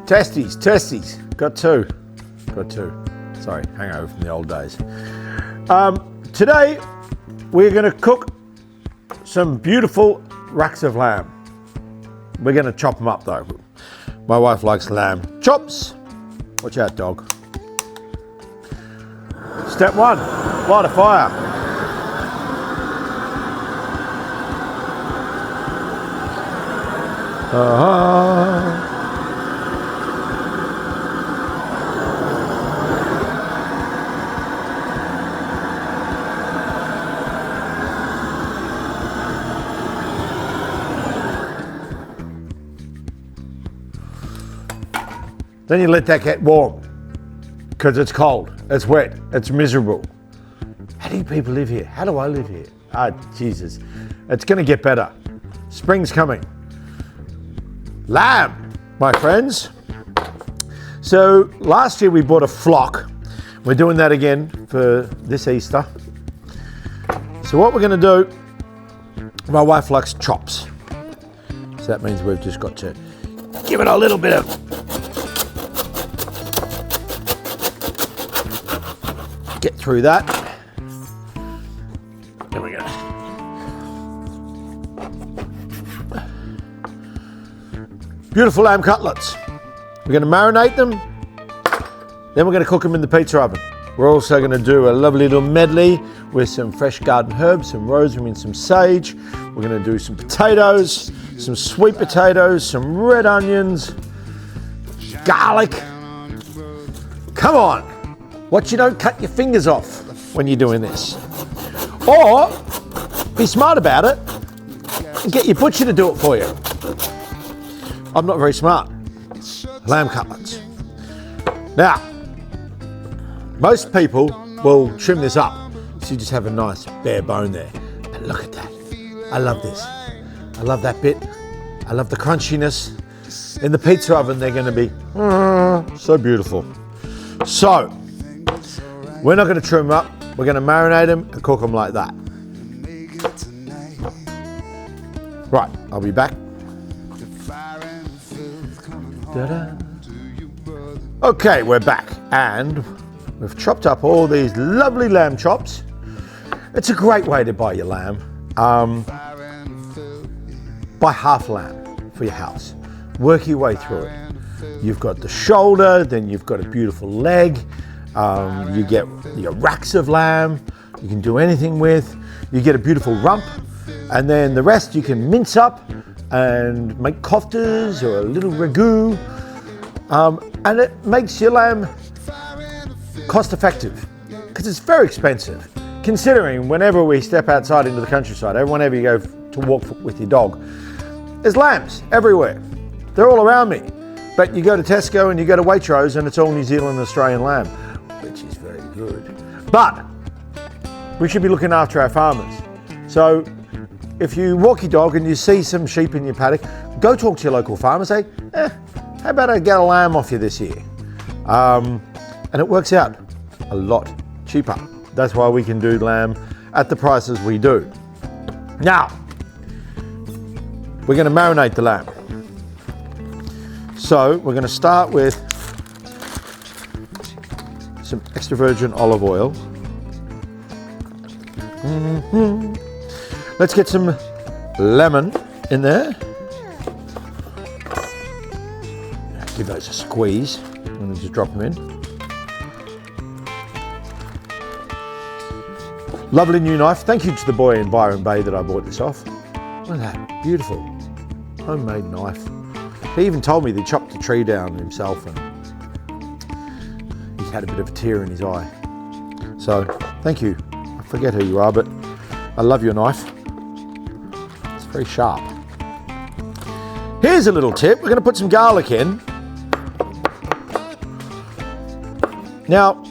Testes. Got two. Sorry, hangover from the old days. Today, we're going to cook some beautiful racks of lamb. We're going to chop them up though. My wife likes lamb chops. Watch out, dog. Step one, light a fire. Then you let that get warm because it's cold, it's wet, it's miserable. How do you people live here? How do I live here? Jesus. It's going to get better. Spring's coming. Lamb, my friends. So last year we bought a flock. We're doing that again for this Easter. So what we're going to do, my wife likes chops. So that means we've just got to give it a little bit of get through that. There we go. Beautiful lamb cutlets. We're going to marinate them. Then we're going to cook them in the pizza oven. We're also going to do a lovely little medley with some fresh garden herbs, some rosemary and some sage. We're going to do some potatoes, some sweet potatoes, some red onions, garlic. Come on. Watch you don't cut your fingers off when you're doing this. Or be smart about it and get your butcher to do it for you. I'm not very smart. Lamb cutlets. Now, most people will trim this up so you just have a nice bare bone there. But look at that. I love this. I love that bit. I love the crunchiness. In the pizza oven, they're going to be so beautiful. So, we're not going to trim them up. We're going to marinate them and cook them like that. Right, I'll be back. Ta-da. Okay, we're back. And we've chopped up all these lovely lamb chops. It's a great way to buy your lamb. Buy half lamb for your house. Work your way through it. You've got the shoulder, then you've got a beautiful leg. You get your racks of lamb, you can do anything with. You get a beautiful rump, and then the rest you can mince up and make koftas or a little ragu. And it makes your lamb cost effective because it's very expensive. Considering whenever we step outside into the countryside, whenever you go to walk with your dog, there's lambs everywhere. They're all around me. But you go to Tesco and you go to Waitrose and it's all New Zealand and Australian lamb, which is very good. But we should be looking after our farmers. So if you walk your dog and you see some sheep in your paddock, go talk to your local farmer. Say, how about I get a lamb off you this year? And it works out a lot cheaper. That's why we can do lamb at the prices we do. Now, we're going to marinate the lamb. So we're going to start with some extra virgin olive oil. Let's get some lemon in there. Give those a squeeze and then just drop them in. Lovely new knife. Thank you to the boy in Byron Bay that I bought this off. Look at that, beautiful homemade knife. He even told me that he chopped a tree down himself and he had a bit of a tear in his eye. So, thank you. I forget who you are, but I love your knife. It's very sharp. Here's a little tip. We're going to put some garlic in. Now,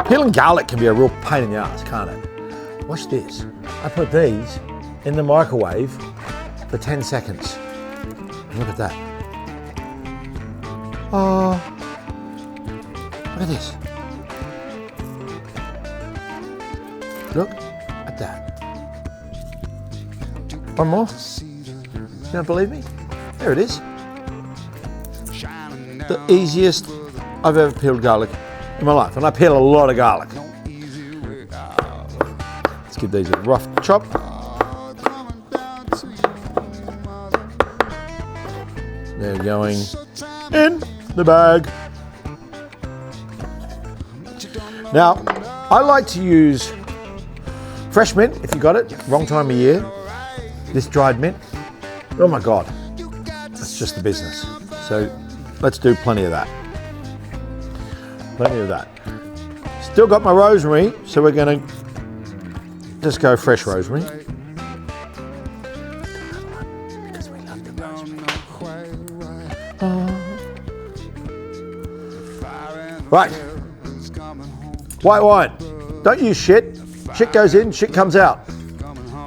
peeling garlic can be a real pain in the ass, can't it? Watch this. I put these in the microwave for 10 seconds. Look at that. Oh, look at this. Look at that. One more. You don't believe me? There it is. The easiest I've ever peeled garlic in my life. And I peel a lot of garlic. Let's give these a rough chop. They're going in the bag. Now, I like to use fresh mint, if you got it, wrong time of year. This dried mint, oh my God, that's just the business. So let's do plenty of that. Plenty of that. Still got my rosemary, so we're gonna just go fresh rosemary. Because we love the rosemary. Right. White wine. Don't use shit. Shit goes in, shit comes out.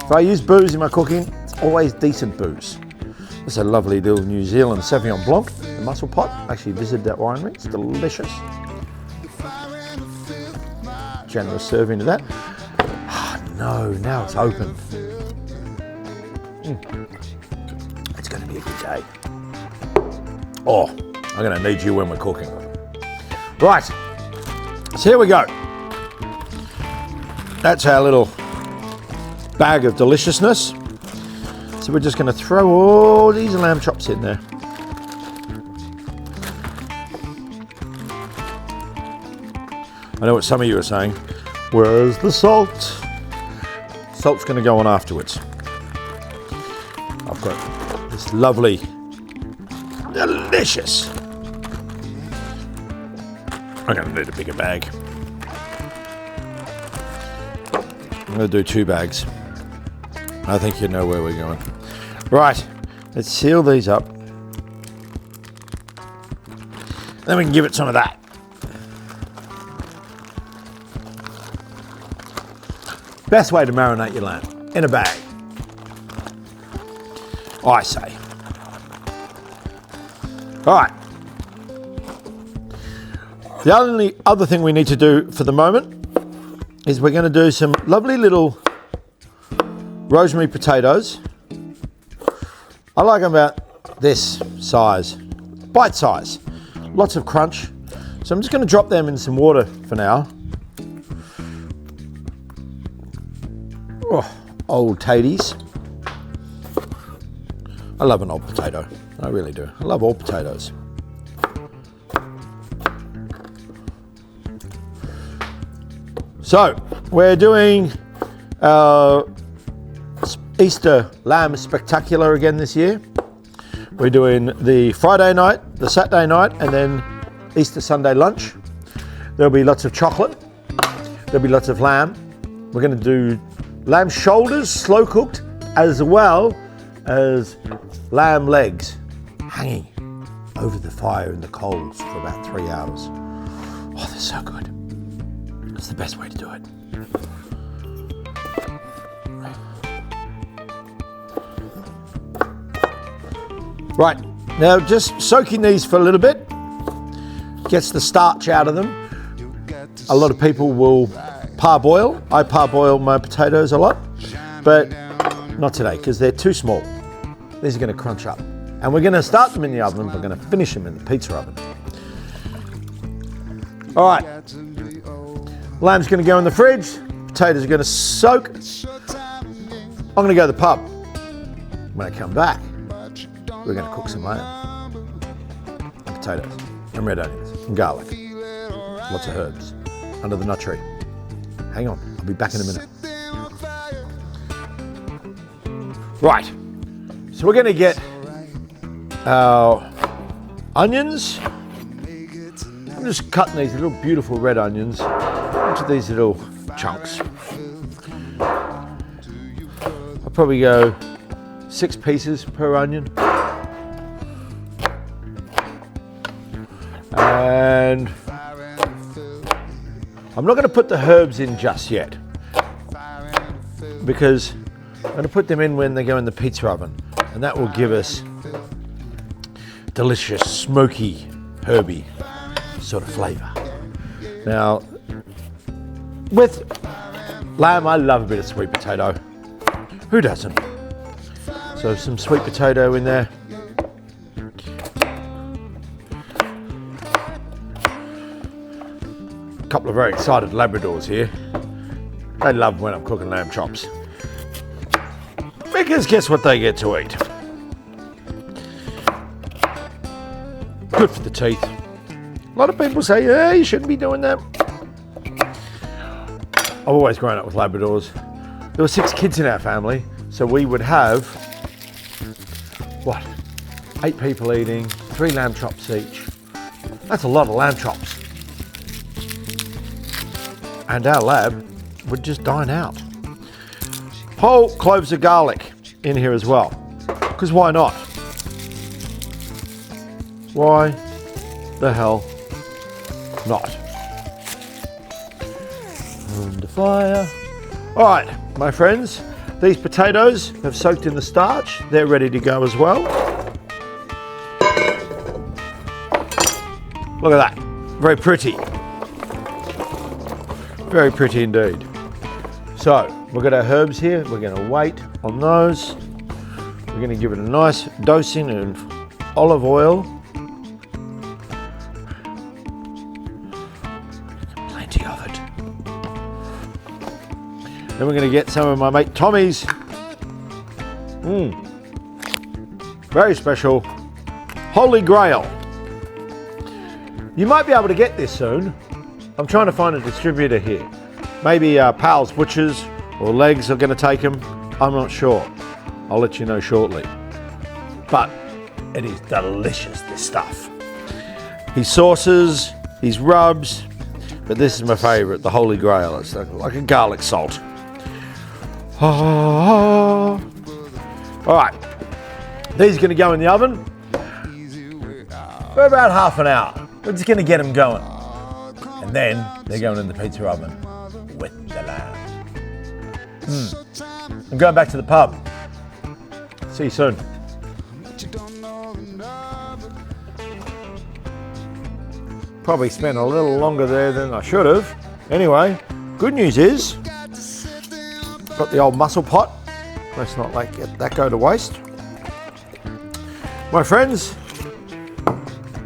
If I use booze in my cooking, it's always decent booze. This is a lovely little New Zealand Sauvignon Blanc, the muscle pot. Actually visited that winery, it's delicious. Generous serving of that. Oh, no, now it's open. It's going to be a good day. Oh, I'm going to need you when we're cooking. Right, so here we go. That's our little bag of deliciousness. So we're just going to throw all these lamb chops in there. I know what some of you are saying. Where's the salt? Salt's going to go on afterwards. I've got this lovely, delicious. I'm going to need a bigger bag. I'm going to do 2 bags. I think you know where we're going. Right, let's seal these up. Then we can give it some of that. Best way to marinate your lamb, in a bag. I say. All right. The only other thing we need to do for the moment is we're going to do some lovely little rosemary potatoes. I like them about this size, bite size, lots of crunch. So I'm just going to drop them in some water for now. Oh, old taties. I love an old potato, I really do. I love all potatoes. So we're doing Easter Lamb Spectacular again this year. We're doing the Friday night, the Saturday night, and then Easter Sunday lunch. There'll be lots of chocolate. There'll be lots of lamb. We're going to do lamb shoulders, slow cooked, as well as lamb legs hanging over the fire in the coals for about 3 hours. Oh, they're so good. It's the best way to do it. Right, now just soaking these for a little bit gets the starch out of them. A lot of people will parboil. I parboil my potatoes a lot, but not today because they're too small. These are going to crunch up. And we're going to start them in the oven, we're going to finish them in the pizza oven. All right, lamb's going to go in the fridge, potatoes are going to soak. I'm going to go to the pub. When I come back, we're going to cook some lamb, and potatoes, and red onions, and garlic, lots of herbs, under the nut tree. Hang on, I'll be back in a minute. Right, so we're going to get our onions. I'm just cutting these little beautiful red onions into these little chunks. I'll probably go 6 pieces per onion. And I'm not going to put the herbs in just yet because I'm going to put them in when they go in the pizza oven, and that will give us delicious, smoky, herby sort of flavour. Now, with lamb, I love a bit of sweet potato. Who doesn't? So some sweet potato in there. couple of very excited Labradors here. They love when I'm cooking lamb chops. Because guess what they get to eat? Good for the teeth. A lot of people say, yeah, you shouldn't be doing that. I've always grown up with Labradors. There were 6 kids in our family, so we would have, 8 people eating, 3 lamb chops each. That's a lot of lamb chops. And our lab would just dine out. Whole cloves of garlic in here as well, because why not? Why the hell not? On the fire. All right, my friends, these potatoes have soaked in the starch. They're ready to go as well. Look at that, very pretty. Very pretty indeed. So, we've got our herbs here. We're going to wait on those. We're going to give it a nice dosing of olive oil. Plenty of it. Then we're going to get some of my mate Tommy's. Very special. Holy Grail. You might be able to get this soon. I'm trying to find a distributor here. Maybe Pal's Butchers or Legs are going to take them. I'm not sure. I'll let you know shortly. But it is delicious, this stuff. His sauces, his rubs, but this is my favourite, the Holy Grail. It's like a garlic salt. All right, these are going to go in the oven for about half an hour. We're just going to get them going. And then they're going in the pizza oven with the lamb. I'm going back to the pub. See you soon. Probably spent a little longer there than I should have. Anyway, good news is, got the old mussel pot. Let's not let that go to waste. My friends,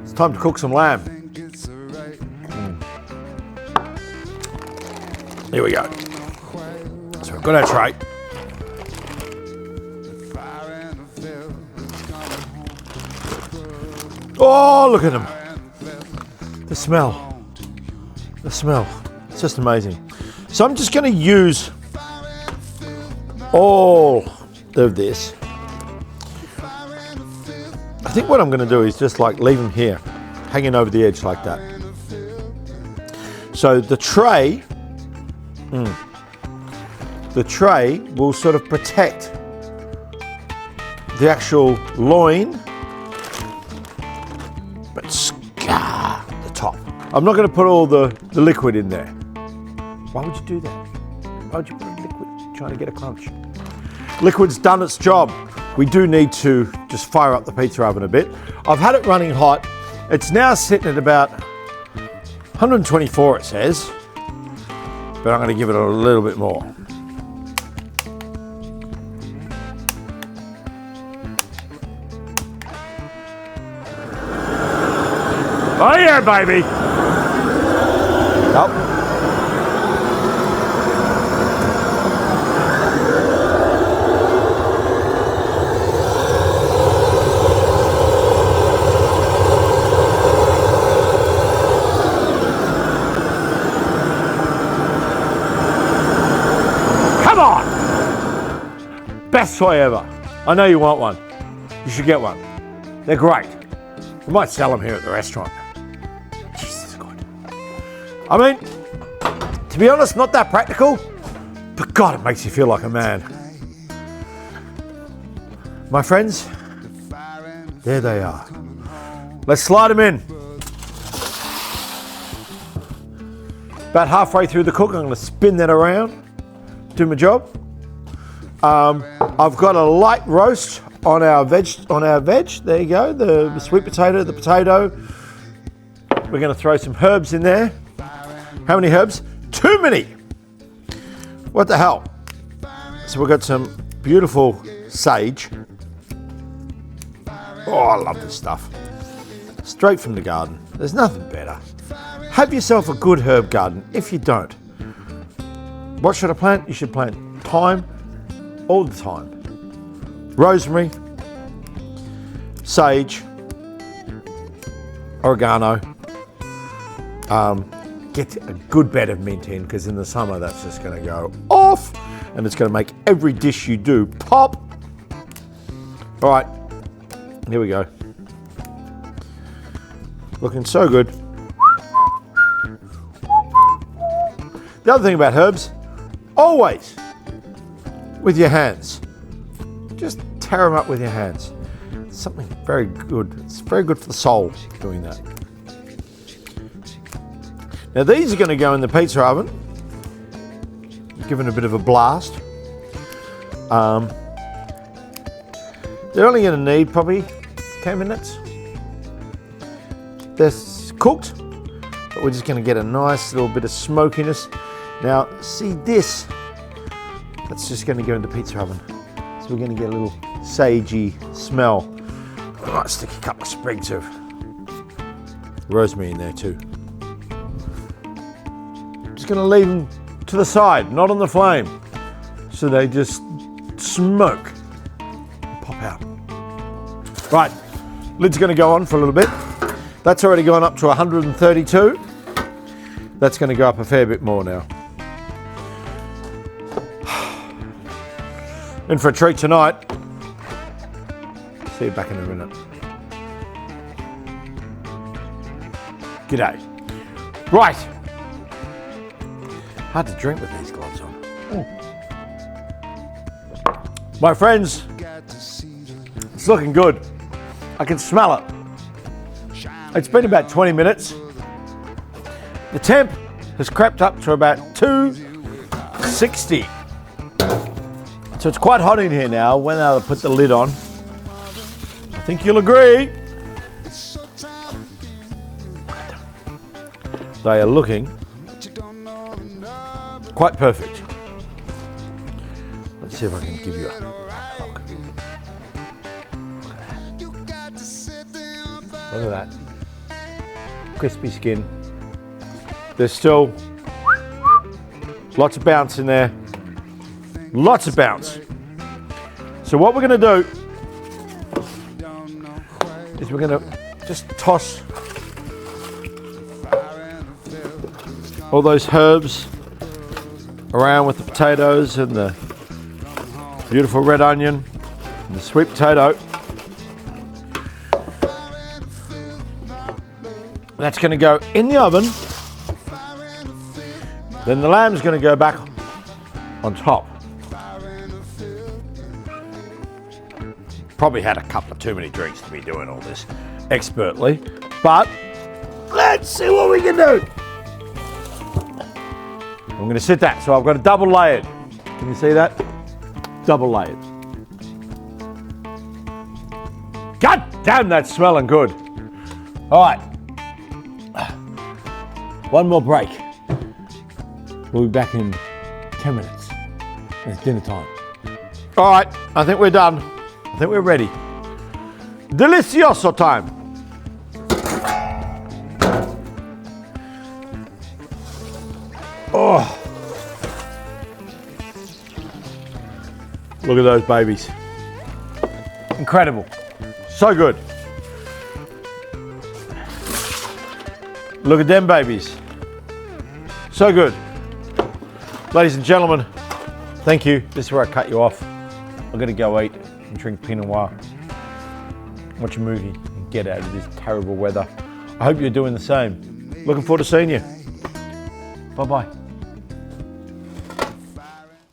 it's time to cook some lamb. Here we go. So we've got our tray. Oh, look at them. The smell. The smell. It's just amazing. So I'm just going to use all of this. I think what I'm going to do is just like leave them here, hanging over the edge like that. So the tray will sort of protect the actual loin, but scar the top. I'm not going to put all the liquid in there. Why would you do that? Why would you put liquid trying to get a crunch? Liquid's done its job. We do need to just fire up the pizza oven a bit. I've had it running hot. It's now sitting at about 124, it says. But I'm going to give it a little bit more. Oh yeah, baby! Oh. Come on! Best toy ever. I know you want one. You should get one. They're great. We might sell them here at the restaurant. Jesus, good. I mean, to be honest, not that practical, but God, it makes you feel like a man. My friends, there they are. Let's slide them in. About halfway through the cook, I'm going to spin that around, do my job. I've got a light roast on our veg. There you go, the sweet potato, the potato. We're going to throw some herbs in there. How many herbs? Too many. What the hell? So we've got some beautiful sage. Oh, I love this stuff. Straight from the garden. There's nothing better. have yourself a good herb garden. If you don't, what should I plant? You should plant thyme all the time. Rosemary, sage, oregano. Get a good bed of mint in, because in the summer that's just going to go off and it's going to make every dish you do pop. All right, here we go. Looking so good. The other thing about herbs, always with your hands. Just tear them up with your hands. It's something very good. It's very good for the soul doing that. Now these are going to go in the pizza oven. Give it a bit of a blast. They're only going to need probably 10 minutes. They're cooked, but we're just going to get a nice little bit of smokiness. Now see this, that's just going to go in the pizza oven. So we're going to get a little sagey smell. I might stick a couple of sprigs of rosemary in there too. Just going to leave them to the side, not on the flame, so they just smoke and pop out. Right, lid's going to go on for a little bit. That's already gone up to 132. That's going to go up a fair bit more now. In for a treat tonight. See you back in a minute. G'day. Right. Hard to drink with these gloves on. My friends, it's looking good. I can smell it. It's been about 20 minutes. The temp has crept up to about 260. So it's quite hot in here now. When I'll put the lid on, I think you'll agree. They are looking quite perfect. Let's see if I can give you a look. Look at that. Crispy skin. There's still lots of bounce in there. Lots of bounce. So what we're going to do is we're going to just toss all those herbs around with the potatoes and the beautiful red onion and the sweet potato. That's going to go in the oven. Then the lamb's going to go back on top. Probably had a couple of too many drinks to be doing all this expertly, but let's see what we can do. I'm going to sit that, so I've got a double layered. Can you see that? Double layered. God damn, that's smelling good. All right. One more break. We'll be back in 10 minutes. It's dinner time. All right, I think we're done. I think we're ready. Delicioso time. Oh. Look at those babies. Incredible. So good. Look at them babies. So good. Ladies and gentlemen, thank you. This is where I cut you off. I'm going to go eat and drink Pinot Noir, watch a movie, and get out of this terrible weather. I hope you're doing the same. Looking forward to seeing you. Bye-bye.